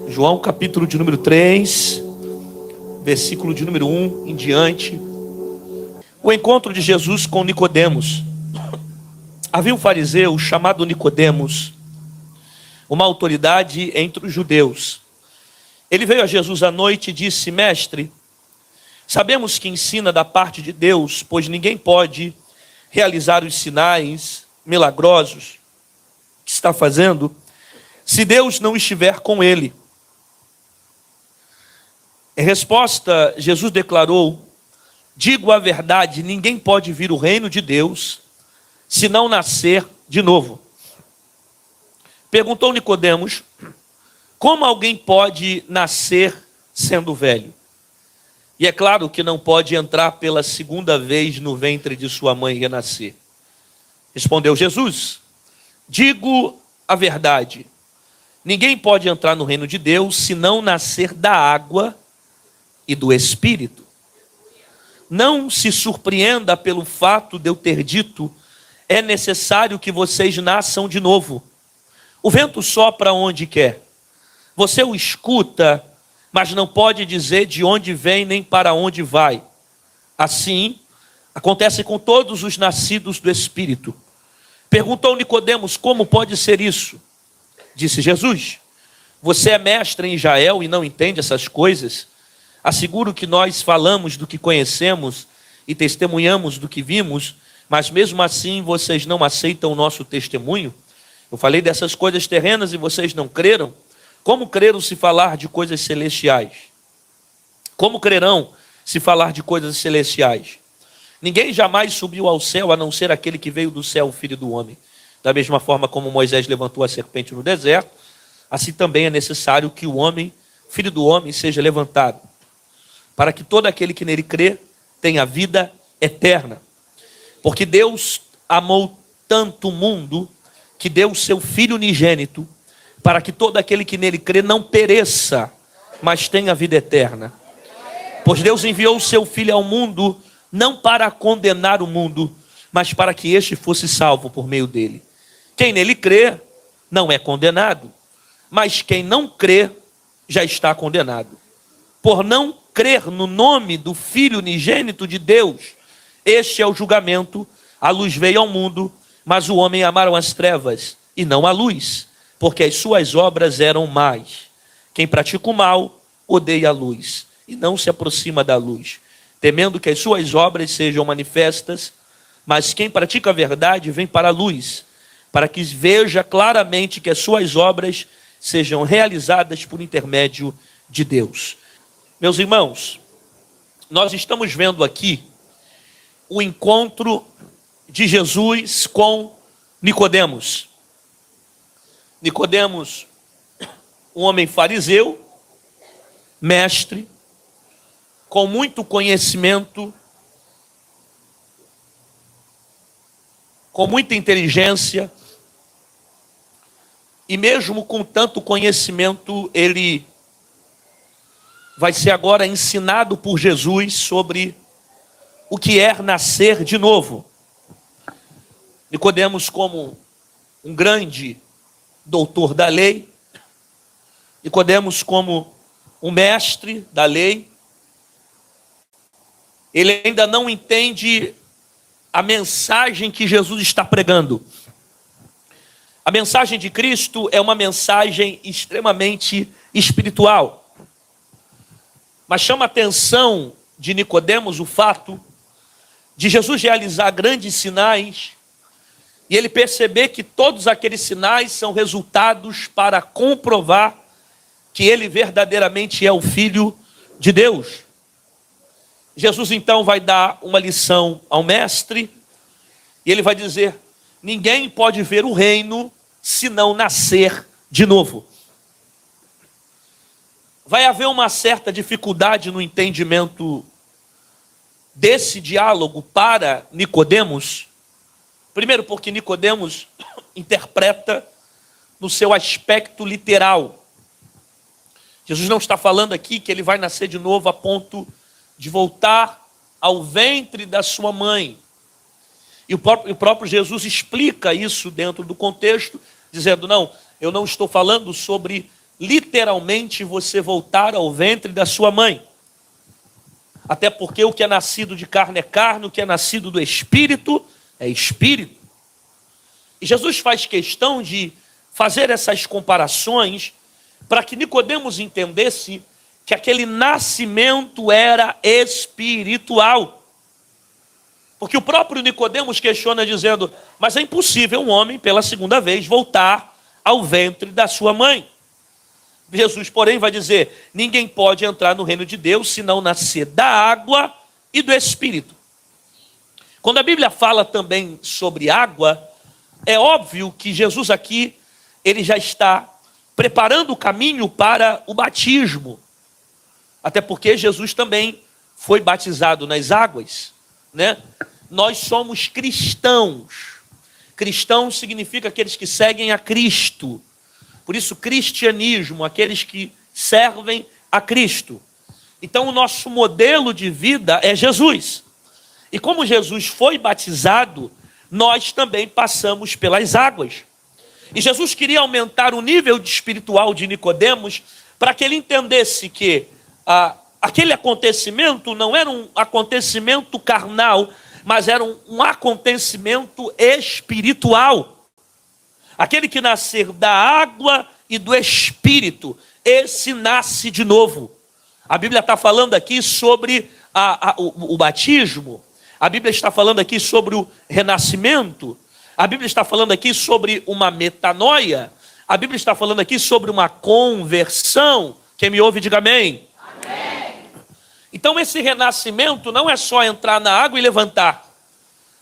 João capítulo de número 3, versículo de número 1 em diante. O encontro de Jesus com Nicodemos. Havia um fariseu chamado Nicodemos, uma autoridade entre os judeus. Ele veio a Jesus à noite e disse: Mestre, sabemos que ensina da parte de Deus, pois ninguém pode realizar os sinais milagrosos que está fazendo se Deus não estiver com ele. Em resposta, Jesus declarou: digo a verdade, ninguém pode vir o reino de Deus se não nascer de novo. Perguntou Nicodemos: como alguém pode nascer sendo velho? E é claro que não pode entrar pela segunda vez no ventre de sua mãe e renascer. Respondeu Jesus: digo a verdade, ninguém pode entrar no reino de Deus se não nascer da água e do Espírito. Não se surpreenda pelo fato de eu ter dito: é necessário que vocês nasçam de novo. O vento sopra onde quer. Você o escuta, mas não pode dizer de onde vem nem para onde vai. Assim, acontece com todos os nascidos do Espírito. Perguntou Nicodemos: como pode ser isso? Disse Jesus: você é mestre em Israel e não entende essas coisas? Asseguro que nós falamos do que conhecemos e testemunhamos do que vimos, mas mesmo assim vocês não aceitam o nosso testemunho. Eu falei dessas coisas terrenas e vocês não creram. Como creram se falar de coisas celestiais? Como crerão se falar de coisas celestiais? Ninguém jamais subiu ao céu a não ser aquele que veio do céu, o Filho do Homem. Da mesma forma como Moisés levantou a serpente no deserto, assim também é necessário que o homem, Filho do Homem, seja levantado, para que todo aquele que nele crê tenha vida eterna. Porque Deus amou tanto o mundo que deu o seu Filho unigênito, para que todo aquele que nele crê não pereça, mas tenha vida eterna. Pois Deus enviou o seu Filho ao mundo, não para condenar o mundo, mas para que este fosse salvo por meio dele. Quem nele crê não é condenado, mas quem não crê já está condenado, por não crer no nome do Filho unigênito de Deus. Este é o julgamento. A luz veio ao mundo, mas o homem amaram as trevas e não a luz, porque as suas obras eram más. Quem pratica o mal odeia a luz e não se aproxima da luz, temendo que as suas obras sejam manifestas. Mas quem pratica a verdade vem para a luz, para que veja claramente que as suas obras sejam realizadas por intermédio de Deus. Meus irmãos, nós estamos vendo aqui o encontro de Jesus com Nicodemos. Nicodemos, um homem fariseu, mestre, com muito conhecimento, com muita inteligência, e mesmo com tanto conhecimento, ele vai ser agora ensinado por Jesus sobre o que é nascer de novo. Nicodemos, como um grande doutor da lei, Nicodemos, como um mestre da lei, ele ainda não entende a mensagem que Jesus está pregando. A mensagem de Cristo é uma mensagem extremamente espiritual. Mas chama a atenção de Nicodemos o fato de Jesus realizar grandes sinais e ele perceber que todos aqueles sinais são resultados para comprovar que ele verdadeiramente é o Filho de Deus. Jesus então vai dar uma lição ao mestre e ele vai dizer: ninguém pode ver o reino se não nascer de novo. Vai haver uma certa dificuldade no entendimento desse diálogo para Nicodemos. Primeiro, porque Nicodemos interpreta no seu aspecto literal. Jesus não está falando aqui que ele vai nascer de novo a ponto de voltar ao ventre da sua mãe. E o próprio Jesus explica isso dentro do contexto, dizendo: não, eu não estou falando sobre literalmente você voltar ao ventre da sua mãe. Até porque o que é nascido de carne é carne, o que é nascido do Espírito é Espírito. E Jesus faz questão de fazer essas comparações para que Nicodemos entendesse que aquele nascimento era espiritual. Porque o próprio Nicodemos questiona dizendo, mas é impossível um homem pela segunda vez voltar ao ventre da sua mãe. Jesus, porém, vai dizer, ninguém pode entrar no reino de Deus se não nascer da água e do Espírito. Quando a Bíblia fala também sobre água, é óbvio que Jesus aqui, ele já está preparando o caminho para o batismo. Até porque Jesus também foi batizado nas águas, né? Nós somos cristãos. Cristãos significa aqueles que seguem a Cristo. Por isso, cristianismo, aqueles que servem a Cristo. Então, o nosso modelo de vida é Jesus. E como Jesus foi batizado, nós também passamos pelas águas. E Jesus queria aumentar o nível espiritual de Nicodemos para que ele entendesse que aquele acontecimento não era um acontecimento carnal, mas era um acontecimento espiritual. Aquele que nascer da água e do Espírito, esse nasce de novo. A Bíblia está falando aqui sobre o batismo, a Bíblia está falando aqui sobre o renascimento, a Bíblia está falando aqui sobre uma metanoia, a Bíblia está falando aqui sobre uma conversão. Quem me ouve, diga amém. Amém. Então esse renascimento não é só entrar na água e levantar,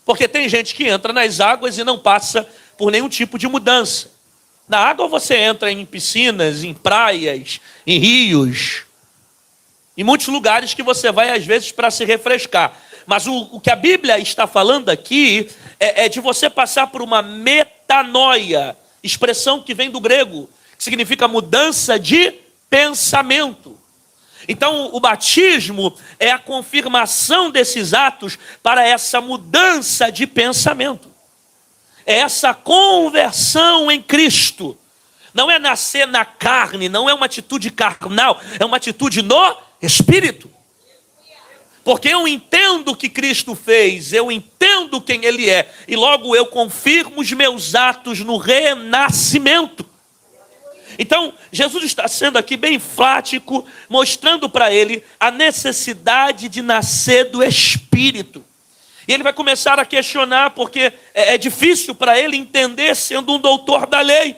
porque tem gente que entra nas águas e não passa por nenhum tipo de mudança. Na água você entra em piscinas, em praias, em rios, em muitos lugares que você vai às vezes para se refrescar. Mas o que a Bíblia está falando aqui é de você passar por uma metanoia, expressão que vem do grego, que significa mudança de pensamento. Então o batismo é a confirmação desses atos para essa mudança de pensamento. É essa conversão em Cristo. Não é nascer na carne, não é uma atitude carnal, é uma atitude no Espírito. Porque eu entendo o que Cristo fez, eu entendo quem Ele é, e logo eu confirmo os meus atos no renascimento. Então, Jesus está sendo aqui bem enfático, mostrando para ele a necessidade de nascer do Espírito. E ele vai começar a questionar, porque é difícil para ele entender, sendo um doutor da lei.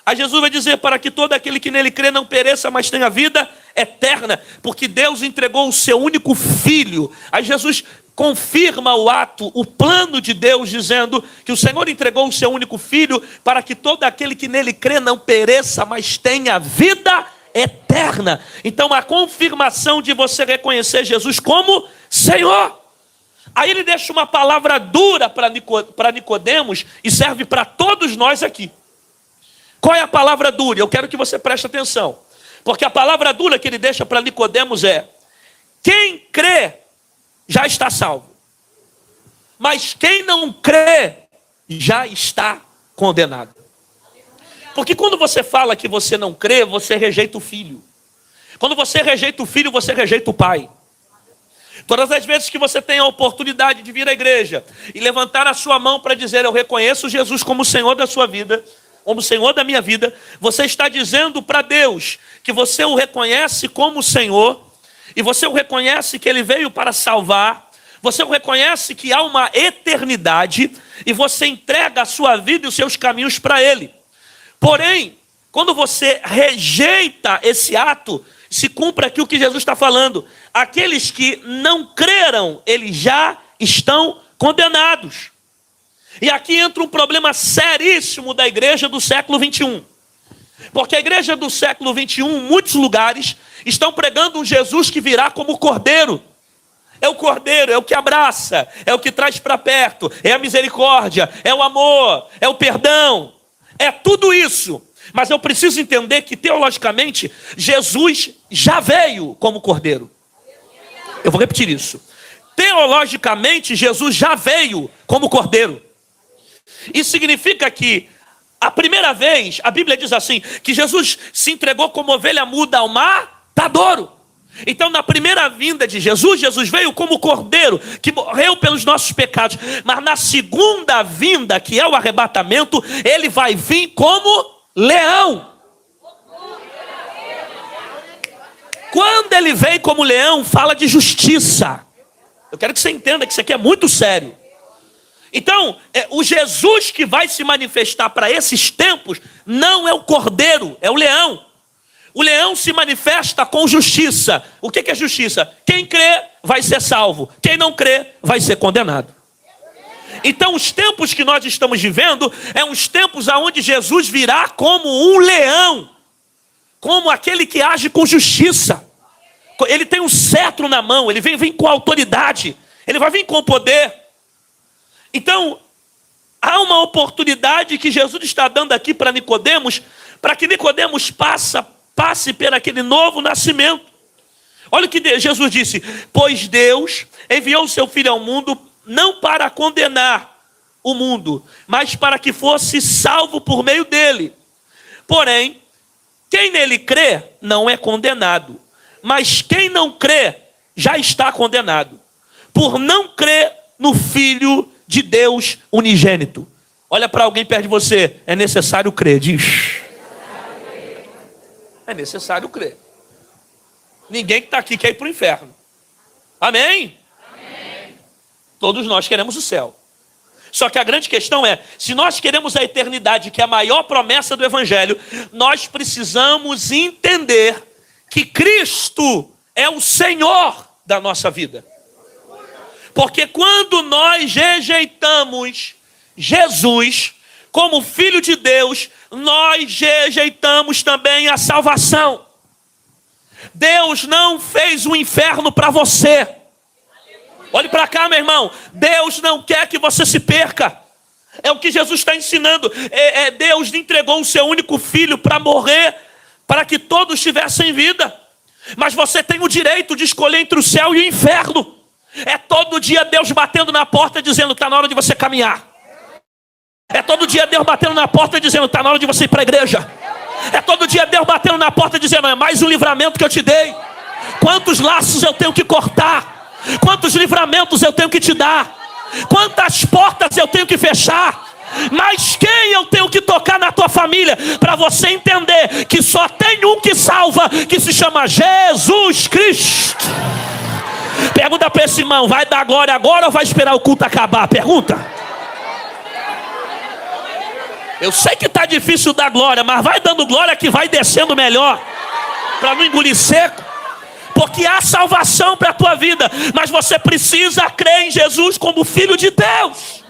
Aí Jesus vai dizer, para que todo aquele que nele crê não pereça, mas tenha vida eterna, porque Deus entregou o seu único filho. Aí Jesus confirma o ato, o plano de Deus, dizendo que o Senhor entregou o seu único filho para que todo aquele que nele crê não pereça, mas tenha vida eterna. Então a confirmação de você reconhecer Jesus como Senhor. Aí ele deixa uma palavra dura para Nicodemos e serve para todos nós aqui. Qual é a palavra dura? Eu quero que você preste atenção. Porque a palavra dura que ele deixa para Nicodemos é: quem crê já está salvo, mas quem não crê já está condenado. Porque quando você fala que você não crê, você rejeita o filho. Quando você rejeita o filho, você rejeita o pai. Todas as vezes que você tem a oportunidade de vir à igreja e levantar a sua mão para dizer, eu reconheço Jesus como Senhor da sua vida, como Senhor da minha vida, você está dizendo para Deus que você o reconhece como Senhor, e você o reconhece que Ele veio para salvar, você o reconhece que há uma eternidade, e você entrega a sua vida e os seus caminhos para Ele. Porém, quando você rejeita esse ato, se cumpre aqui o que Jesus está falando. Aqueles que não creram, eles já estão condenados. E aqui entra um problema seríssimo da igreja do século 21. Porque a igreja do século 21, em muitos lugares, estão pregando um Jesus que virá como cordeiro. É o cordeiro, é o que abraça, é o que traz para perto, é a misericórdia, é o amor, é o perdão. É tudo isso. Mas eu preciso entender que, teologicamente, Jesus já veio como cordeiro. Eu vou repetir isso. Teologicamente, Jesus já veio como cordeiro. Isso significa que A primeira vez, a Bíblia diz assim, que Jesus se entregou como ovelha muda ao matadouro. Então, na primeira vinda de Jesus, Jesus veio como cordeiro, que morreu pelos nossos pecados. Mas na segunda vinda, que é o arrebatamento, ele vai vir como leão. Quando ele vem como leão, fala de justiça. Eu quero que você entenda que isso aqui é muito sério. Então, o Jesus que vai se manifestar para esses tempos não é o cordeiro, é o leão. O leão se manifesta com justiça. O que é justiça? Quem crê vai ser salvo. Quem não crê vai ser condenado. Então, os tempos que nós estamos vivendo é uns tempos onde Jesus virá como um leão, como aquele que age com justiça. Ele tem um cetro na mão, ele vem com autoridade, ele vai vir com poder. Então, há uma oportunidade que Jesus está dando aqui para Nicodemos, para que Nicodemos passe por aquele novo nascimento. Olha o que Jesus disse: pois Deus enviou o seu Filho ao mundo não para condenar o mundo, mas para que fosse salvo por meio dele. Porém, quem nele crê não é condenado, mas quem não crê já está condenado, por não crer no Filho de Deus unigênito. Olha para alguém perto de você: é necessário crer. Diz: é necessário crer. Ninguém que está aqui quer ir para o inferno. Amém? Amém? Todos nós queremos o céu. Só que a grande questão é, se nós queremos a eternidade, que é a maior promessa do Evangelho, nós precisamos entender que Cristo é o Senhor da nossa vida. Porque quando nós rejeitamos Jesus como Filho de Deus, nós rejeitamos também a salvação. Deus não fez o inferno para você. Olhe para cá, meu irmão. Deus não quer que você se perca. É o que Jesus está ensinando. Deus entregou o seu único filho para morrer, para que todos tivessem vida. Mas você tem o direito de escolher entre o céu e o inferno. É todo dia Deus batendo na porta dizendo: está na hora de você caminhar. É todo dia Deus batendo na porta dizendo: está na hora de você ir para a igreja. É todo dia Deus batendo na porta dizendo: é mais um livramento que eu te dei. Quantos laços eu tenho que cortar? Quantos livramentos eu tenho que te dar? Quantas portas eu tenho que fechar? Mas quem eu tenho que tocar na tua família? Para você entender que só tem um que salva, que se chama Jesus Cristo. Pergunta para esse irmão: vai dar glória agora ou vai esperar o culto acabar? Pergunta. Eu sei que está difícil dar glória, mas vai dando glória que vai descendo melhor, para não engolir seco. Porque há salvação para a tua vida, mas você precisa crer em Jesus como Filho de Deus.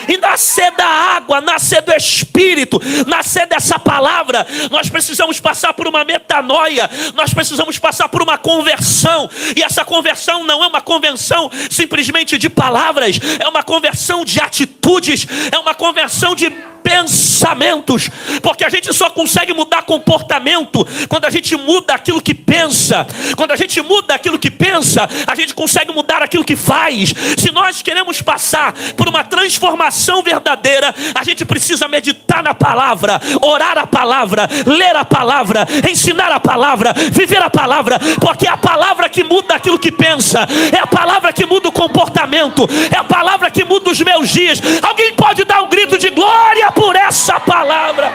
E nascer da água, nascer do Espírito, nascer dessa palavra. Nós precisamos passar por uma metanoia, nós precisamos passar por uma conversão. E essa conversão não é uma conversão simplesmente de palavras, é uma conversão de atitudes, é uma conversão de pensamentos, porque a gente só consegue mudar comportamento quando a gente muda aquilo que pensa. Quando a gente muda aquilo que pensa, a gente consegue mudar aquilo que faz. Se nós queremos passar por uma transformação verdadeira, a gente precisa meditar na palavra, orar a palavra, ler a palavra, ensinar a palavra, viver a palavra, porque é a palavra que muda aquilo que pensa, é a palavra que muda o comportamento, é a palavra que muda os meus dias. Alguém pode dar um grito de glória por essa palavra?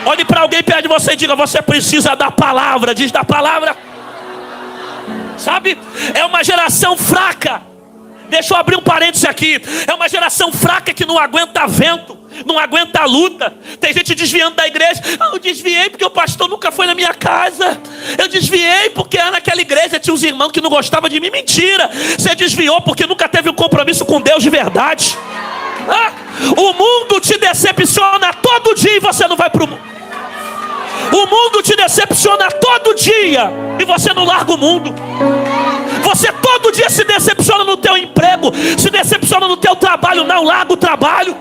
Olhe para alguém perto de você e diga: você precisa da palavra. Diz: da palavra. Sabe, é uma geração fraca. Deixa eu abrir um parêntese aqui. É uma geração fraca que não aguenta vento, não aguenta a luta. Tem gente desviando da igreja. Eu desviei porque o pastor nunca foi na minha casa. Eu desviei porque naquela igreja tinha uns irmãos que não gostavam de mim. Mentira. Você desviou porque nunca teve um compromisso com Deus de verdade. O mundo te decepciona todo dia e você não vai para o mundo. O mundo te decepciona todo dia e você não larga o mundo. Você todo dia se decepciona no teu emprego, se decepciona no teu trabalho, não larga o trabalho.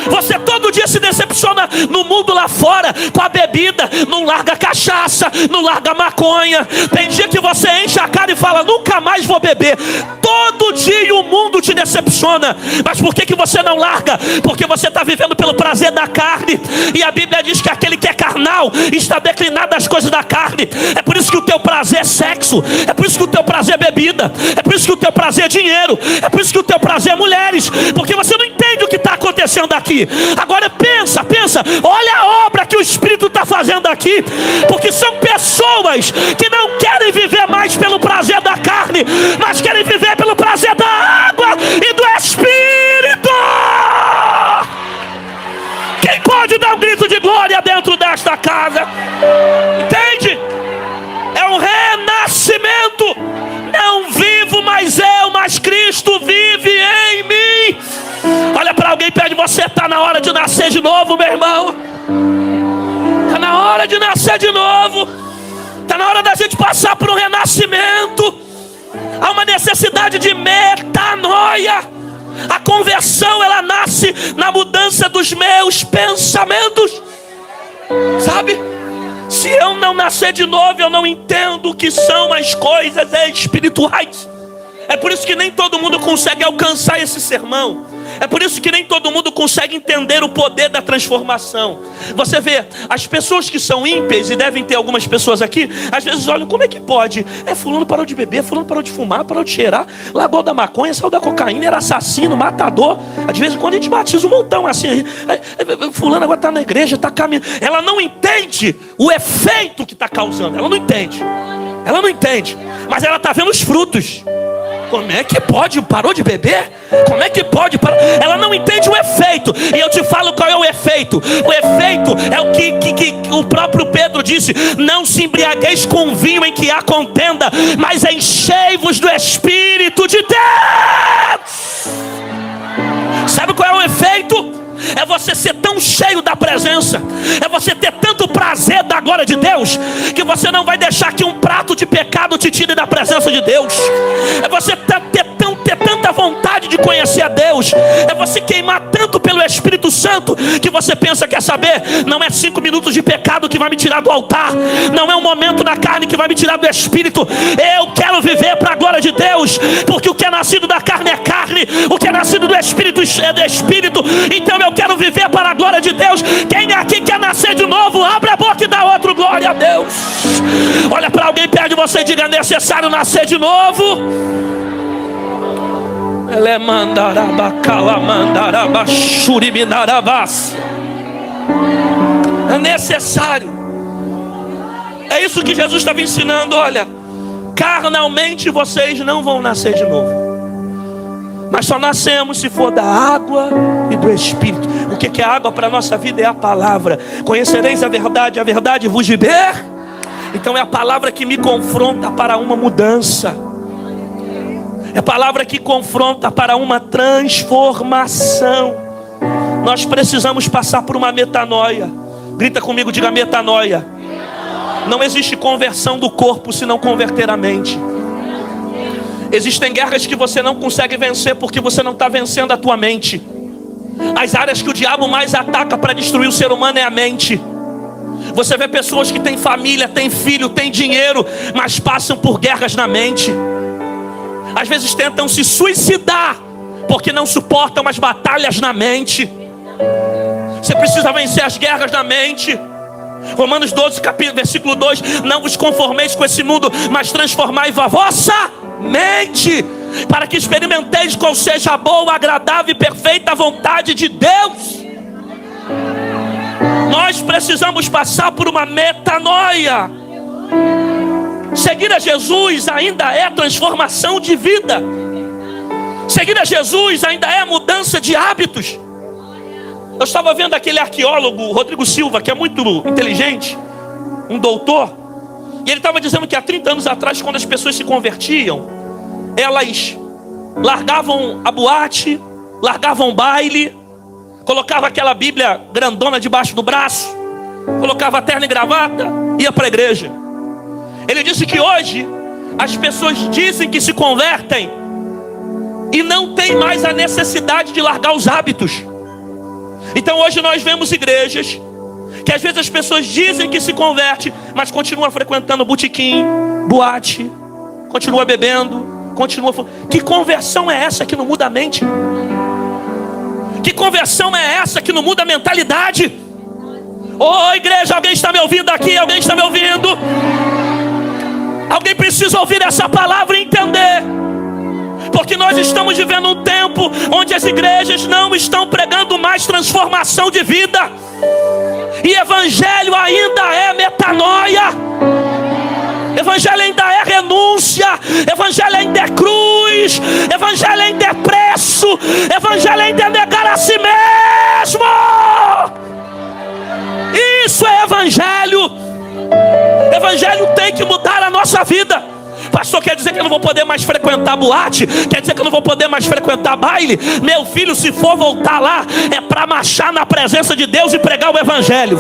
Você todo dia se decepciona no mundo lá fora, com a bebida, não larga cachaça, não larga maconha. Tem dia que você enche a cara e fala, nunca mais vou beber. Todo dia o mundo te decepciona. Mas por que você não larga? Porque você está vivendo pelo prazer da carne. E a Bíblia diz que aquele que é carnal está declinado das coisas da carne. É por isso que o teu prazer é sexo. É por isso que o teu prazer é bebida. É por isso que o teu prazer é dinheiro. É por isso que o teu prazer é mulheres. Porque você não entende o que está acontecendo aqui. Agora pensa, olha a obra que o Espírito está fazendo aqui, porque são pessoas que não querem viver mais pelo prazer da carne, mas querem viver pelo prazer da água e do Espírito. Quem pode dar um grito de glória dentro desta casa? Entende? É um renascimento. Não vivo mais eu, mas Cristo vive em mim. Olha para alguém perto de você, está na hora de nascer de novo, meu irmão. Está na hora de nascer de novo. Está na hora da gente passar por um renascimento. Há uma necessidade de metanoia. A conversão, ela nasce na mudança dos meus pensamentos. Sabe? Se eu não nascer de novo, eu não entendo o que são as coisas espirituais. É por isso que nem todo mundo consegue alcançar esse sermão. É por isso que nem todo mundo consegue entender o poder da transformação. Você vê, as pessoas que são ímpias, e devem ter algumas pessoas aqui, às vezes olham, como é que pode? Fulano parou de beber, fulano parou de fumar, parou de cheirar, largou da maconha, saiu da cocaína, era assassino, matador. De vez em quando a gente batiza um montão assim. Fulano agora está na igreja, está caminhando. Ela não entende o efeito que está causando. Ela não entende. Mas ela está vendo os frutos. Como é que pode? Parou de beber? Como é que pode? Ela não entende o efeito. E eu te falo qual é o efeito. O efeito é o que o próprio Pedro disse: não se embriagueis com vinho em que há contenda, mas enchei-vos do Espírito de Deus. Sabe qual é o efeito? É você ser tão cheio da presença, é você ter tanto prazer da glória de Deus, que você não vai deixar que um prato de pecado te tire da presença de Deus. É você ter tanta vontade de conhecer a Deus, é você queimar tanto pelo Espírito Santo, que você pensa, quer saber, não é 5 minutos de pecado que vai me tirar do altar, não é um momento na carne que vai me tirar do Espírito. Eu quero viver para a glória de Deus, porque o que é nascido da carne é carne, o que é nascido do Espírito é do Espírito. Então eu quero viver para a glória de Deus. Quem aqui quer nascer de novo, abre a boca e dá outro glória a Deus. Olha para alguém perto de você e diga: é necessário nascer de novo. É necessário. É isso que Jesus estava ensinando. Olha, carnalmente vocês não vão nascer de novo, mas só nascemos se for da água e do Espírito. O que é água para a nossa vida? É a palavra. Conhecereis a verdade vos liber. Então é a palavra que me confronta para uma mudança. É a palavra que confronta para uma transformação. Nós precisamos passar por uma metanoia. Grita comigo, diga metanoia. Não existe conversão do corpo se não converter a mente. Existem guerras que você não consegue vencer porque você não está vencendo a tua mente. As áreas que o diabo mais ataca para destruir o ser humano é a mente. Você vê pessoas que têm família, têm filho, têm dinheiro, mas passam por guerras na mente. Às vezes tentam se suicidar porque não suportam as batalhas na mente. Você precisa vencer as guerras na mente. Romanos 12, versículo 2: não vos conformeis com esse mundo, mas transformai a vossa mente, para que experimenteis qual seja a boa, agradável e perfeita vontade de Deus. Nós precisamos passar por uma metanoia. Seguir a Jesus ainda é transformação de vida. Seguir a Jesus ainda é mudança de hábitos. Eu estava vendo aquele arqueólogo Rodrigo Silva, que é muito inteligente, um doutor, e ele estava dizendo que há 30 anos atrás, quando as pessoas se convertiam, elas largavam a boate, largavam o baile, colocava aquela Bíblia grandona debaixo do braço, colocava a terno e gravata, ia para a igreja. Ele disse que hoje as pessoas dizem que se convertem e não tem mais a necessidade de largar os hábitos. Então hoje nós vemos igrejas que às vezes as pessoas dizem que se converte, mas continua frequentando botequim, boate, continua bebendo, continua... Que conversão é essa que não muda a mente? Que conversão é essa que não muda a mentalidade? Ô igreja, alguém está me ouvindo aqui? Alguém está me ouvindo? Alguém precisa ouvir essa palavra e entender. Porque nós estamos vivendo um tempo onde as igrejas não estão pregando mais transformação de vida. E evangelho ainda é metanoia. Evangelho ainda é renúncia. Evangelho ainda é cruz. Evangelho ainda é preço. Evangelho ainda é negar a si mesmo. Isso é evangelho. Evangelho tem que mudar a nossa vida. Pastor, quer dizer que eu não vou poder mais frequentar boate? Quer dizer que eu não vou poder mais frequentar baile? Meu filho, se for voltar lá, é para marchar na presença de Deus e pregar o evangelho.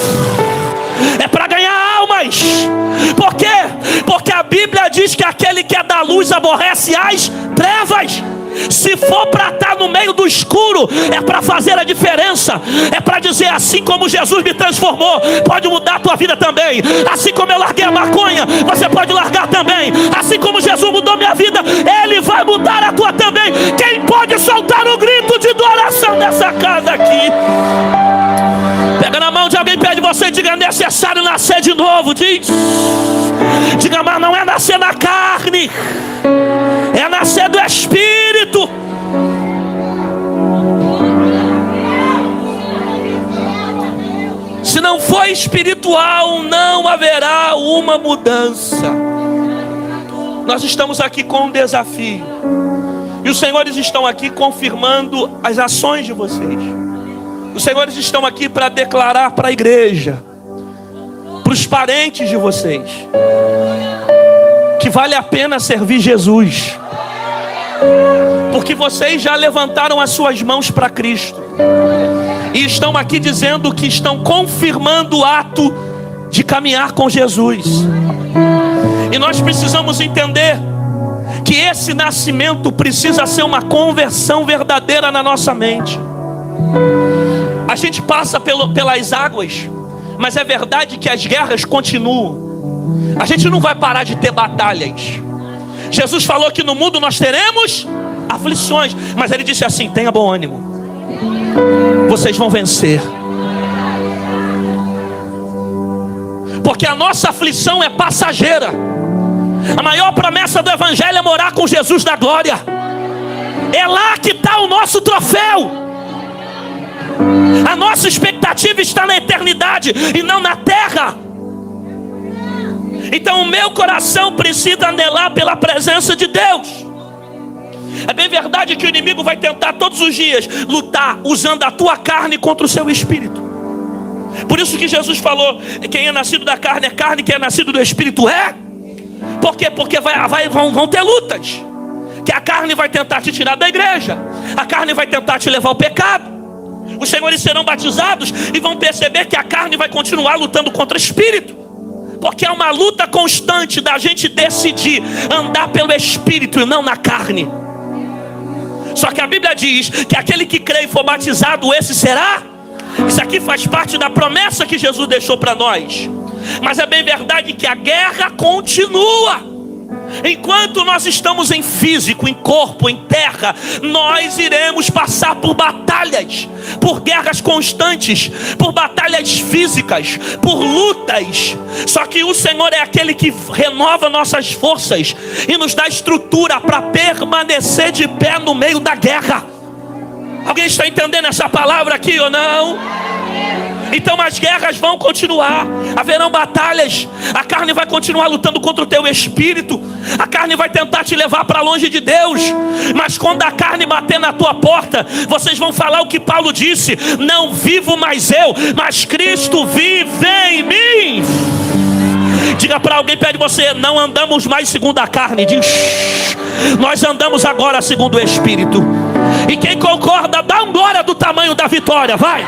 É para ganhar almas. Por quê? Porque a Bíblia diz que aquele que é da luz aborrece as trevas. Se for para estar no meio do escuro, é para fazer a diferença. É para dizer, assim como Jesus me transformou, pode mudar a tua vida também. Assim como eu larguei a maconha, você pode largar também. Assim como Jesus mudou minha vida, Ele vai mudar a tua também. Quem pode soltar o grito de adoração nessa casa aqui? Pega na mão de alguém, pede você e diga, é necessário nascer de novo. Diga, mas não é nascer na carne, é nascer do Espírito. Se não for espiritual, não haverá uma mudança. Nós estamos aqui com um desafio. E os senhores estão aqui confirmando as ações de vocês. Os senhores estão aqui para declarar para a igreja, para os parentes de vocês, que vale a pena servir Jesus. Porque vocês já levantaram as suas mãos para Cristo. E estão aqui dizendo que estão confirmando o ato de caminhar com Jesus. E nós precisamos entender que esse nascimento precisa ser uma conversão verdadeira na nossa mente. A gente passa pelas águas, mas é verdade que as guerras continuam. A gente não vai parar de ter batalhas. Jesus falou que no mundo nós teremos aflições, mas Ele disse assim, tenha bom ânimo, vocês vão vencer. Porque a nossa aflição é passageira. A maior promessa do Evangelho é morar com Jesus na glória. É lá que está o nosso troféu. A nossa expectativa está na eternidade e não na terra. Então o meu coração precisa anelar pela presença de Deus. É bem verdade que o inimigo vai tentar todos os dias lutar usando a tua carne contra o seu espírito. Por isso que Jesus falou, quem é nascido da carne é carne, quem é nascido do espírito é. Por quê? Porque vão ter lutas. Que a carne vai tentar te tirar da igreja. A carne vai tentar te levar ao pecado. Os senhores serão batizados e vão perceber que a carne vai continuar lutando contra o espírito. Porque é uma luta constante da gente decidir andar pelo espírito e não na carne. Só que a Bíblia diz que aquele que crê e for batizado, esse será. Isso aqui faz parte da promessa que Jesus deixou para nós. Mas é bem verdade que a guerra continua. Enquanto nós estamos em físico, em corpo, em terra, nós iremos passar por batalhas, por guerras constantes, por batalhas físicas, por lutas. Só que o Senhor é aquele que renova nossas forças e nos dá estrutura para permanecer de pé no meio da guerra. Alguém está entendendo essa palavra aqui ou não? Então as guerras vão continuar, haverão batalhas. A carne vai continuar lutando contra o teu espírito. A carne vai tentar te levar para longe de Deus. Mas quando a carne bater na tua porta, vocês vão falar o que Paulo disse: não vivo mais eu, mas Cristo vive em mim. Diga para alguém perto de você, não andamos mais segundo a carne. Diz, nós andamos agora segundo o Espírito. E quem concorda, dá um glória do tamanho da vitória, vai.